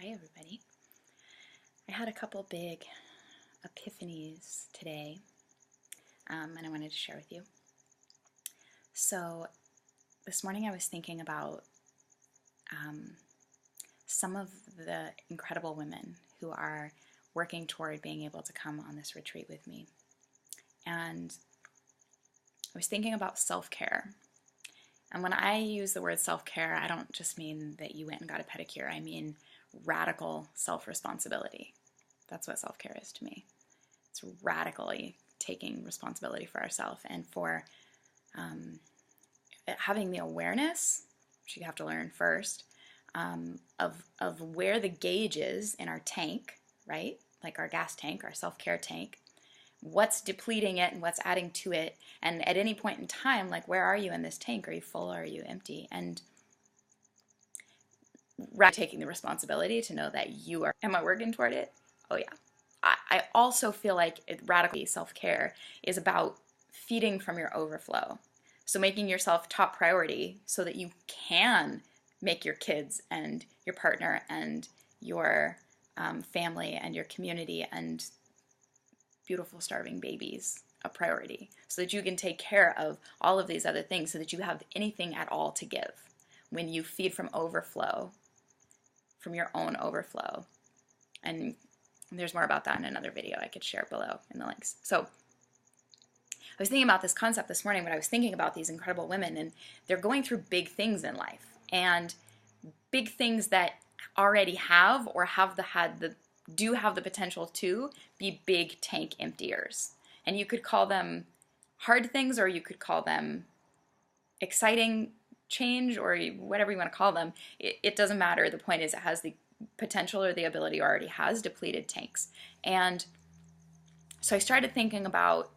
Hi, everybody. I had a couple big epiphanies today, and I wanted to share with you. So, this morning I was thinking about some of the incredible women who are working toward being able to come on this retreat with me. And I was thinking about self-care. And when I use the word self-care, I don't just mean that you went and got a pedicure. I mean radical self-responsibility. That's what self-care is to me. It's radically taking responsibility for ourselves and for having the awareness, which you have to learn first, of where the gauge is in our tank, right? Like our gas tank, our self-care tank, what's depleting it and what's adding to it. And at any point in time, like, where are you in this tank? Are you full or are you empty? And taking the responsibility to know that you are, am I working toward it? Oh yeah. I also feel like radical self-care is about feeding from your overflow. So making yourself top priority so that you can make your kids and your partner and your family and your community and beautiful starving babies a priority, so that you can take care of all of these other things, so that you have anything at all to give when you feed from overflow, from your own overflow. And there's more about that in another video I could share below in the links. So I was thinking about this concept this morning when I was thinking about these incredible women, and they're going through big things in life, and big things that already have or do have the potential to be big tank emptiers. And you could call them hard things, or you could call them exciting change, or whatever you want to call them. It doesn't matter. The point is, it has the potential or the ability, or already has depleted tanks. And so I started thinking about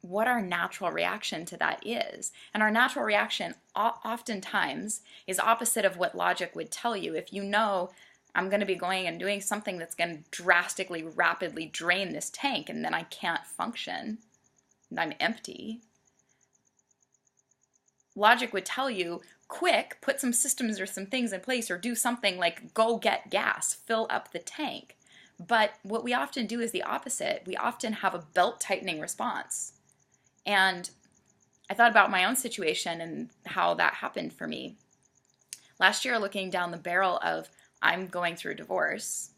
what our natural reaction to that is. And our natural reaction oftentimes is opposite of what logic would tell you. If you know I'm going to be going and doing something that's going to drastically, rapidly drain this tank, and then I can't function, and I'm empty, logic would tell you, quick, put some systems or some things in place, or do something like go get gas, fill up the tank. But what we often do is the opposite. We often have a belt tightening response. And I thought about my own situation and how that happened for me. Last year, looking down the barrel of I'm going through divorce,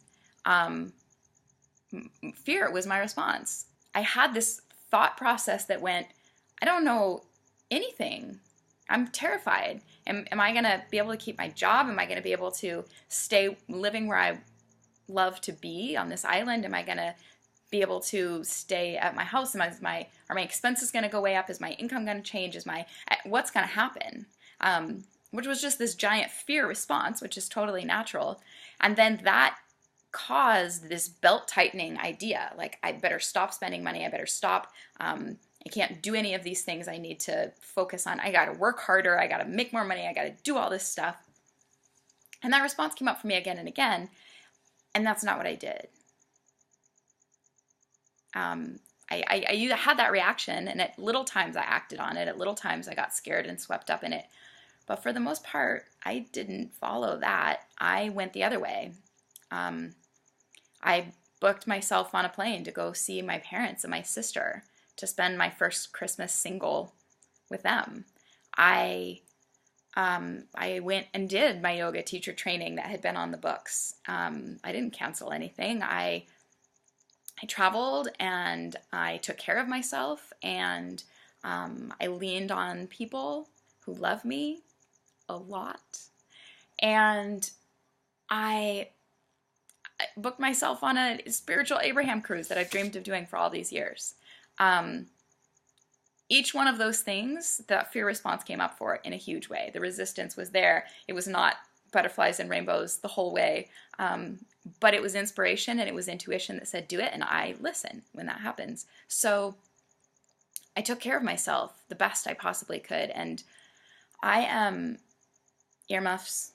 fear was my response. I had this thought process that went, I don't know anything. I'm terrified. Am I going to be able to keep my job? Am I going to be able to stay living where I love to be on this island? Am I going to be able to stay at my house? Are my expenses going to go way up? Is my income going to change? What's going to happen? Which was just this giant fear response, which is totally natural. And then that caused this belt tightening idea. Like, I better stop spending money. I better stop. I can't do any of these things I need to focus on. I got to work harder. I got to make more money. I got to do all this stuff. And that response came up for me again and again. And that's not what I did. I had that reaction, and at little times I acted on it. At little times I got scared and swept up in it. But for the most part, I didn't follow that. I went the other way. I booked myself on a plane to go see my parents and my sister, to spend my first Christmas single with them. I went and did my yoga teacher training that had been on the books. I didn't cancel anything. I traveled, and I took care of myself, and I leaned on people who love me a lot. And I booked myself on a spiritual Abraham cruise that I've dreamed of doing for all these years. Each one of those things, that fear response came up for in a huge way. The resistance was there. It was not butterflies and rainbows the whole way. But it was inspiration, and it was intuition that said, do it. And I listen when that happens. So I took care of myself the best I possibly could. And I am, earmuffs,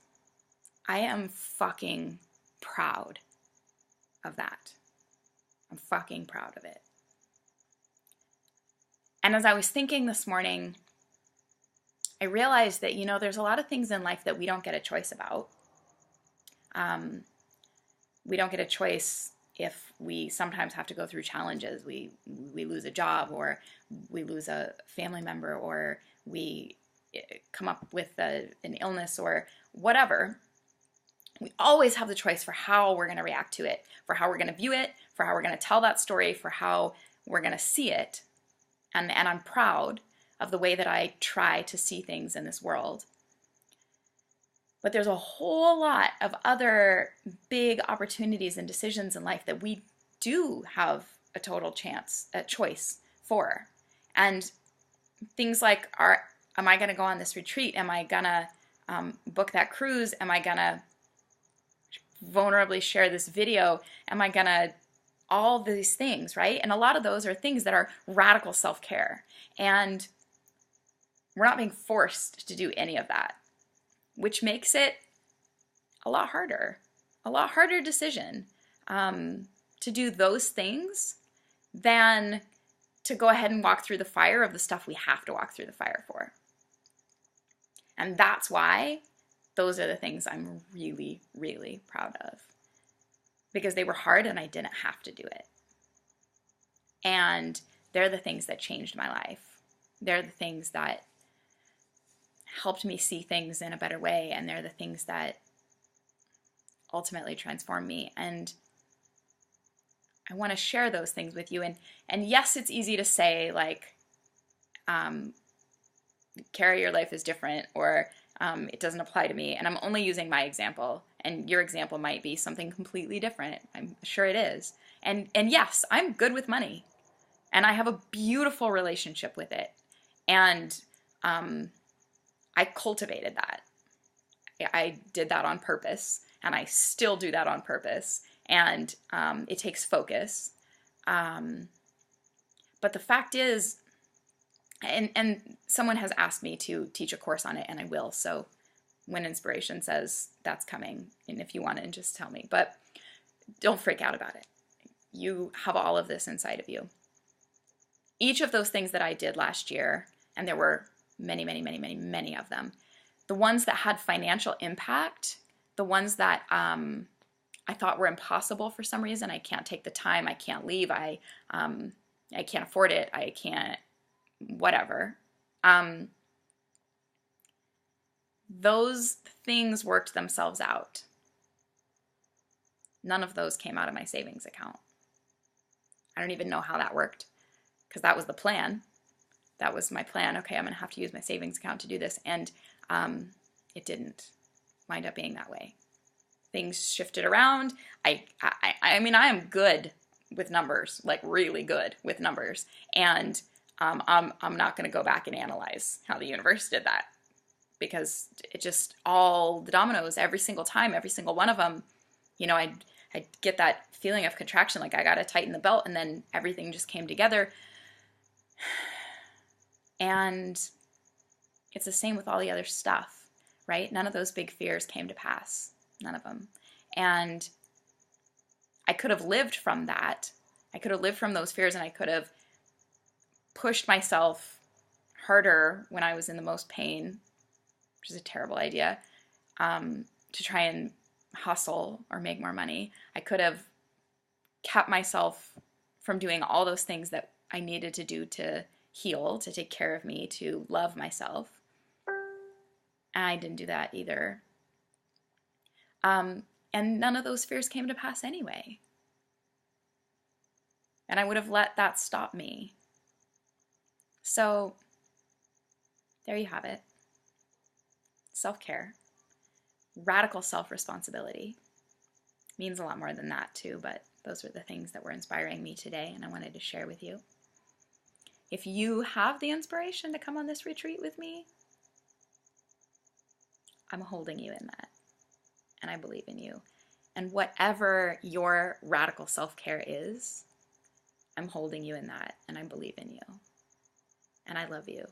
I am fucking proud of that. I'm fucking proud of it. And as I was thinking this morning, I realized that, there's a lot of things in life that we don't get a choice about. we don't get a choice if we sometimes have to go through challenges. We lose a job, or we lose a family member, or we come up with an illness or whatever. We always have the choice for how we're going to react to it, for how we're going to view it, for how we're going to tell that story, for how we're going to see it. And I'm proud of the way that I try to see things in this world. But there's a whole lot of other big opportunities and decisions in life that we do have a total choice for. And things like, am I going to go on this retreat? Am I going to book that cruise? Am I going to vulnerably share this video? Am I going to all these things, right? And a lot of those are things that are radical self-care. And we're not being forced to do any of that, which makes it a lot harder decision to do those things than to go ahead and walk through the fire of the stuff we have to walk through the fire for. And that's why those are the things I'm really, really proud of, because they were hard and I didn't have to do it. And they're the things that changed my life. They're the things that helped me see things in a better way, and they're the things that ultimately transformed me. And I want to share those things with you. And yes, it's easy to say, like, Kara, your life is different, or it doesn't apply to me. And I'm only using my example, and your example might be something completely different. I'm sure it is. And yes, I'm good with money, and I have a beautiful relationship with it. And I cultivated that. I did that on purpose, and I still do that on purpose. And it takes focus. But the fact is, and someone has asked me to teach a course on it, and I will. So when inspiration says that's coming, and if you want to, just tell me. But don't freak out about it. You have all of this inside of you. Each of those things that I did last year, and there were many, many, many, many, many of them, the ones that had financial impact, the ones that I thought were impossible for some reason. I can't take the time. I can't leave. I can't afford it. I can't, whatever. Those things worked themselves out. None of those came out of my savings account. I don't even know how that worked, because that was the plan. That was my plan. Okay, I'm going to have to use my savings account to do this. And it didn't wind up being that way. Things shifted around. I mean, I am good with numbers, like really good with numbers. And I'm not going to go back and analyze how the universe did that, because it just, all the dominoes, every single time, every single one of them, you know, I get that feeling of contraction, like I got to tighten the belt, and then everything just came together. And it's the same with all the other stuff, right? None of those big fears came to pass. None of them. And I could have lived from that. I could have lived from those fears, and I could have pushed myself harder when I was in the most pain, which is a terrible idea, to try and hustle or make more money. I could have kept myself from doing all those things that I needed to do to heal, to take care of me, to love myself. And I didn't do that either. And none of those fears came to pass anyway. And I would have let that stop me. So there you have it. Self-care. Radical self-responsibility. Means a lot more than that too, but those are the things that were inspiring me today, and I wanted to share with you. If you have the inspiration to come on this retreat with me, I'm holding you in that, and I believe in you. And whatever your radical self-care is, I'm holding you in that, and I believe in you. And I love you.